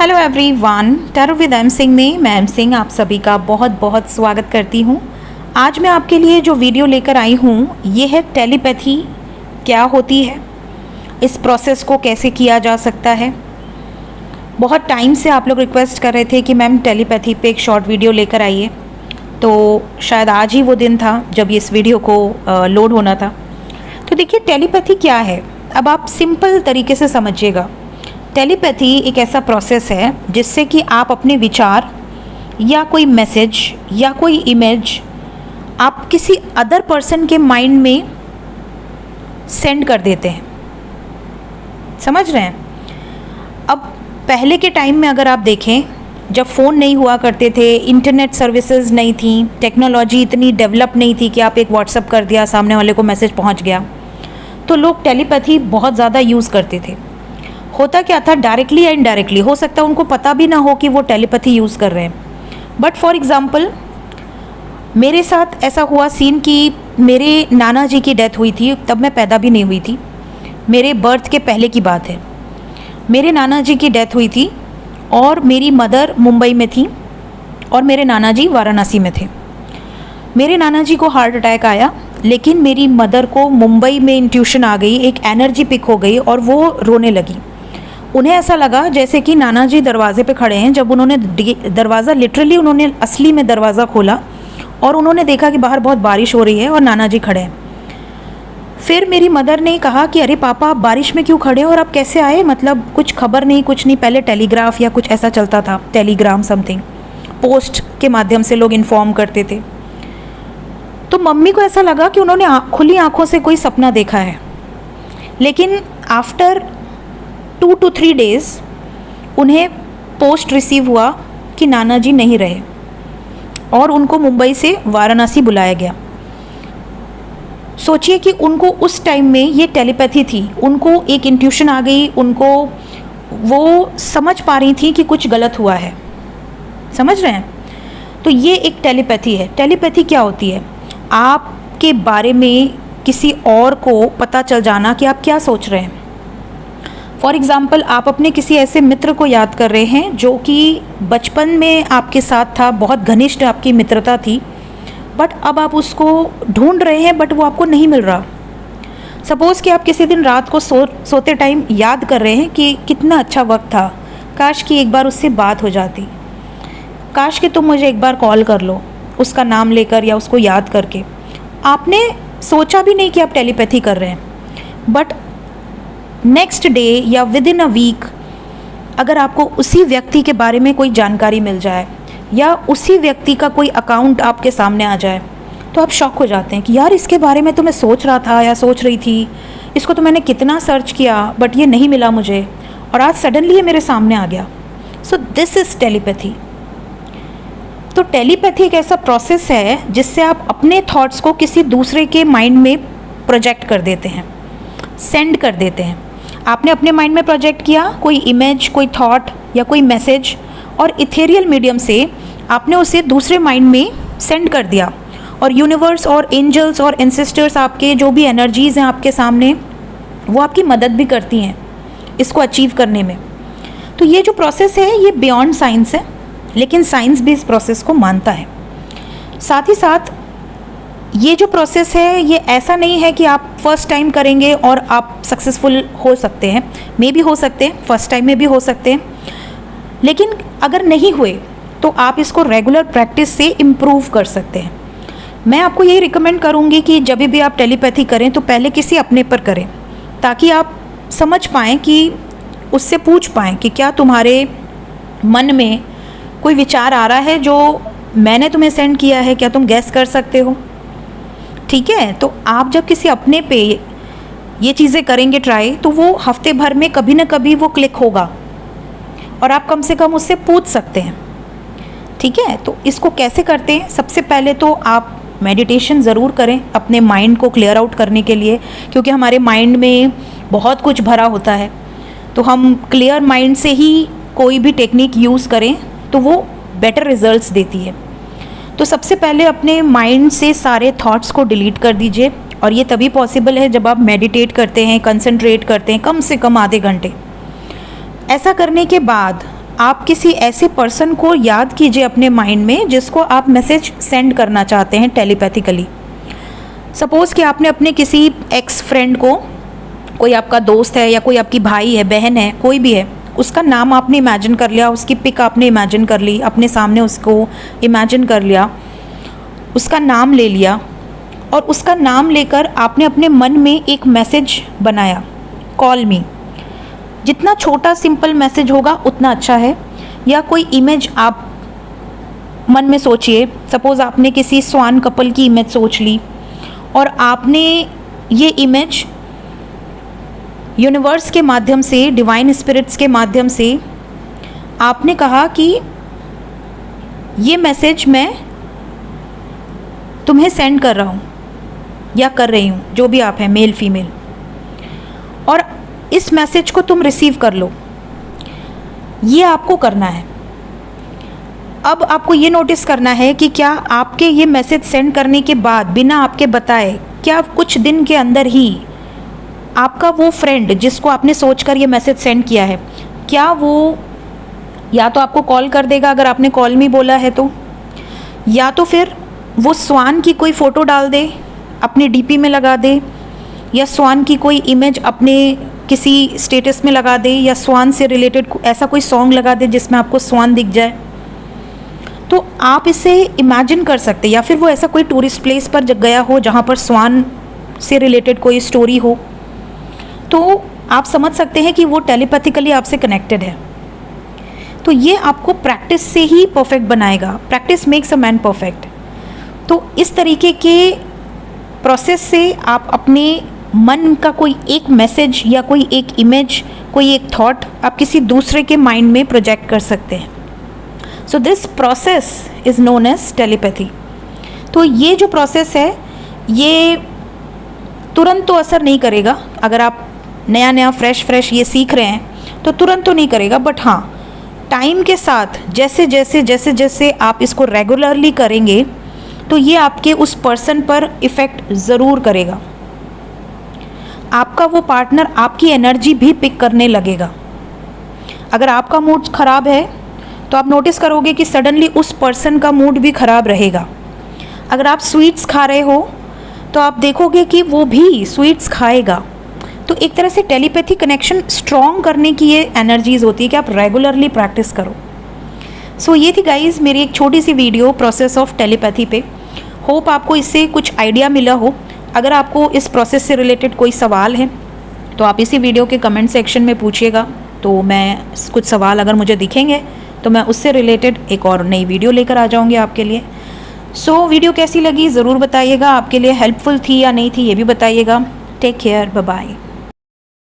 Hello everyone, tarot with M Singh में मैं M Singh आप सभी का बहुत बहुत स्वागत करती हूँ। आज मैं आपके लिए जो वीडियो लेकर आई हूँ ये है टेलीपैथी क्या होती है, इस प्रोसेस को कैसे किया जा सकता है। बहुत टाइम से आप लोग रिक्वेस्ट कर रहे थे कि मैम टेलीपैथी पे एक शॉर्ट वीडियो लेकर आइए, तो शायद आज ही वो दिन था जब इस वीडियो को लोड होना था। तो देखिए टेलीपैथी क्या है, अब आप सिंपल तरीके से समझिएगा। टेलीपैथी एक ऐसा प्रोसेस है जिससे कि आप अपने विचार या कोई मैसेज या कोई इमेज आप किसी अदर पर्सन के माइंड में सेंड कर देते हैं। समझ रहे हैं? अब पहले के टाइम में अगर आप देखें, जब फ़ोन नहीं हुआ करते थे, इंटरनेट सर्विसेज नहीं थी, टेक्नोलॉजी इतनी डेवलप नहीं थी कि आप एक व्हाट्सअप कर दिया, सामने वाले को मैसेज पहुंच गया, तो लोग टेलीपैथी बहुत ज़्यादा यूज़ करते थे। होता क्या था, डायरेक्टली या इनडायरेक्टली, हो सकता है उनको पता भी ना हो कि वो टेलीपैथी यूज़ कर रहे हैं। बट फॉर एग्ज़ाम्पल मेरे साथ ऐसा हुआ सीन कि मेरे नाना जी की डेथ हुई थी, तब मैं पैदा भी नहीं हुई थी, मेरे बर्थ के पहले की बात है। मेरे नाना जी की डेथ हुई थी और मेरी मदर मुंबई में थी और मेरे नाना जी वाराणसी में थे। मेरे नाना जी को हार्ट अटैक आया, लेकिन मेरी मदर को मुंबई में इंट्यूशन आ गई, एक एनर्जी पिक हो गई और वो रोने लगी। उन्हें ऐसा लगा जैसे कि नाना जी दरवाजे पे खड़े हैं। जब उन्होंने दरवाज़ा लिटरली उन्होंने असली में दरवाज़ा खोला और उन्होंने देखा कि बाहर बहुत बारिश हो रही है और नाना जी खड़े हैं। फिर मेरी मदर ने कहा कि अरे पापा, आप बारिश में क्यों खड़े हो और आप कैसे आए, मतलब कुछ खबर नहीं, कुछ नहीं। पहले टेलीग्राफ या कुछ ऐसा चलता था, टेलीग्राम समथिंग, पोस्ट के माध्यम से लोग इन्फॉर्म करते थे। तो मम्मी को ऐसा लगा कि उन्होंने खुली आंखों से कोई सपना देखा है। लेकिन आफ्टर 2 to 3 days उन्हें पोस्ट रिसीव हुआ कि नाना जी नहीं रहे और उनको मुंबई से वाराणसी बुलाया गया। सोचिए कि उनको उस टाइम में ये टेलीपैथी थी, उनको एक इंट्यूशन आ गई, उनको वो समझ पा रही थी कि कुछ गलत हुआ है। समझ रहे हैं? तो ये एक टेलीपैथी है। टेलीपैथी क्या होती है? आपके बारे में किसी और को पता चल जाना कि आप क्या सोच रहे हैं। फॉर एग्ज़ाम्पल, आप अपने किसी ऐसे मित्र को याद कर रहे हैं जो कि बचपन में आपके साथ था, बहुत घनिष्ठ आपकी मित्रता थी, बट अब आप उसको ढूंढ रहे हैं बट वो आपको नहीं मिल रहा। सपोज़ कि आप किसी दिन रात को सोते टाइम याद कर रहे हैं कि कितना अच्छा वक्त था, काश कि एक बार उससे बात हो जाती, काश कि तुम मुझे एक बार कॉल कर लो, उसका नाम लेकर या उसको याद करके। आपने सोचा भी नहीं कि आप टेलीपैथी कर रहे हैं, बट नेक्स्ट डे या विद इन अ वीक अगर आपको उसी व्यक्ति के बारे में कोई जानकारी मिल जाए या उसी व्यक्ति का कोई अकाउंट आपके सामने आ जाए, तो आप शॉक हो जाते हैं कि यार इसके बारे में तो मैं सोच रहा था या सोच रही थी, इसको तो मैंने कितना सर्च किया बट ये नहीं मिला मुझे, और आज सडनली ये मेरे सामने आ गया। So this is telepathy. तो टेलीपैथी एक ऐसा प्रोसेस है जिससे आप अपने थॉट्स को किसी दूसरे के माइंड में प्रोजेक्ट कर देते हैं, सेंड कर देते हैं। आपने अपने माइंड में प्रोजेक्ट किया कोई इमेज, कोई थॉट या कोई मैसेज, और इथेरियल मीडियम से आपने उसे दूसरे माइंड में सेंड कर दिया, और यूनिवर्स और एंजल्स और एंसेस्टर्स, आपके जो भी एनर्जीज़ हैं आपके सामने, वो आपकी मदद भी करती हैं इसको अचीव करने में। तो ये जो प्रोसेस है ये बियॉन्ड साइंस है, लेकिन साइंस भी इस प्रोसेस को मानता है। साथ ही साथ ये जो प्रोसेस है ये ऐसा नहीं है कि आप फर्स्ट टाइम करेंगे और आप सक्सेसफुल हो सकते हैं, मे भी हो सकते हैं, फर्स्ट टाइम में भी हो सकते हैं, लेकिन अगर नहीं हुए तो आप इसको रेगुलर प्रैक्टिस से इम्प्रूव कर सकते हैं। मैं आपको यही रिकमेंड करूँगी कि जब भी आप टेलीपैथी करें तो पहले किसी अपने पर करें, ताकि आप समझ पाएँ कि उससे पूछ पाएँ कि क्या तुम्हारे मन में कोई विचार आ रहा है जो मैंने तुम्हें सेंड किया है, क्या तुम गैस कर सकते हो? ठीक है, तो आप जब किसी अपने पे ये चीज़ें करेंगे ट्राई, तो वो हफ्ते भर में कभी ना कभी वो क्लिक होगा और आप कम से कम उससे पूछ सकते हैं। ठीक है, तो इसको कैसे करते हैं? सबसे पहले तो आप मेडिटेशन ज़रूर करें अपने माइंड को क्लियर आउट करने के लिए, क्योंकि हमारे माइंड में बहुत कुछ भरा होता है। तो हम क्लियर माइंड से ही कोई भी टेक्निक यूज़ करें तो वो बेटर रिजल्ट्स देती है। तो सबसे पहले अपने माइंड से सारे थॉट्स को डिलीट कर दीजिए, और ये तभी पॉसिबल है जब आप मेडिटेट करते हैं, कंसंट्रेट करते हैं कम से कम आधे घंटे। ऐसा करने के बाद आप किसी ऐसे पर्सन को याद कीजिए अपने माइंड में जिसको आप मैसेज सेंड करना चाहते हैं टेलीपैथिकली। सपोज़ कि आपने अपने किसी एक्स फ्रेंड को, कोई आपका दोस्त है या कोई आपकी भाई है, बहन है, कोई भी है, उसका नाम आपने इमेजिन कर लिया, उसकी पिक आपने इमेजिन कर ली, अपने सामने उसको इमेजिन कर लिया, उसका नाम ले लिया और उसका नाम लेकर आपने अपने मन में एक मैसेज बनाया, कॉल मी। जितना छोटा सिंपल मैसेज होगा उतना अच्छा है। या कोई इमेज आप मन में सोचिए। सपोज़ आपने किसी स्वान कपल की इमेज सोच ली और आपने ये इमेज यूनिवर्स के माध्यम से, डिवाइन स्पिरिट्स के माध्यम से आपने कहा कि ये मैसेज मैं तुम्हें सेंड कर रहा हूँ या कर रही हूँ, जो भी आप हैं, मेल फीमेल, और इस मैसेज को तुम रिसीव कर लो। ये आपको करना है। अब आपको ये नोटिस करना है कि क्या आपके ये मैसेज सेंड करने के बाद, बिना आपके बताए, क्या कुछ दिन के अंदर ही आपका वो फ्रेंड जिसको आपने सोचकर ये मैसेज सेंड किया है, क्या वो या तो आपको कॉल कर देगा अगर आपने कॉल मी बोला है तो, या तो फिर वो स्वान की कोई फ़ोटो डाल दे, अपने डीपी में लगा दे, या स्वान की कोई इमेज अपने किसी स्टेटस में लगा दे, या स्वान से रिलेटेड ऐसा कोई सॉन्ग लगा दे जिसमें आपको स्वान दिख जाए। तो आप इसे इमेजिन कर सकते हैं। या फिर वो ऐसा कोई टूरिस्ट प्लेस पर गया हो जहाँ पर स्वान से रिलेटेड कोई स्टोरी हो, तो आप समझ सकते हैं कि वो टेलीपैथिकली आपसे कनेक्टेड है। तो ये आपको प्रैक्टिस से ही परफेक्ट बनाएगा। Practice makes a man perfect. तो इस तरीके के प्रोसेस से आप अपने मन का कोई एक मैसेज या कोई एक इमेज, कोई एक थॉट आप किसी दूसरे के माइंड में प्रोजेक्ट कर सकते हैं। So this process is known as telepathy. तो ये जो प्रोसेस है ये तुरंत तो असर नहीं करेगा। अगर आप नया नया फ्रेश ये सीख रहे हैं तो तुरंत तो नहीं करेगा, बट हाँ, टाइम के साथ जैसे आप इसको रेगुलरली करेंगे तो ये आपके उस पर्सन पर इफ़ेक्ट ज़रूर करेगा। आपका वो पार्टनर आपकी एनर्जी भी पिक करने लगेगा। अगर आपका मूड ख़राब है तो आप नोटिस करोगे कि सडनली उस पर्सन का मूड भी ख़राब रहेगा। अगर आप स्वीट्स खा रहे हो तो आप देखोगे कि वो भी स्वीट्स खाएगा। तो एक तरह से टेलीपैथी कनेक्शन स्ट्रॉन्ग करने की ये एनर्जीज़ होती है कि आप रेगुलरली प्रैक्टिस करो। सो ये थी गाइज़ मेरी एक छोटी सी वीडियो प्रोसेस ऑफ टेलीपैथी पे। होप आपको इससे कुछ आइडिया मिला हो। अगर आपको इस प्रोसेस से रिलेटेड कोई सवाल है तो आप इसी वीडियो के कमेंट सेक्शन में पूछिएगा, तो मैं कुछ सवाल अगर मुझे दिखेंगे तो मैं उससे रिलेटेड एक और नई वीडियो लेकर आ जाऊंगी आपके लिए। सो वीडियो कैसी लगी ज़रूर बताइएगा। आपके लिए हेल्पफुल थी या नहीं थी ये भी बताइएगा। Take care, bye bye.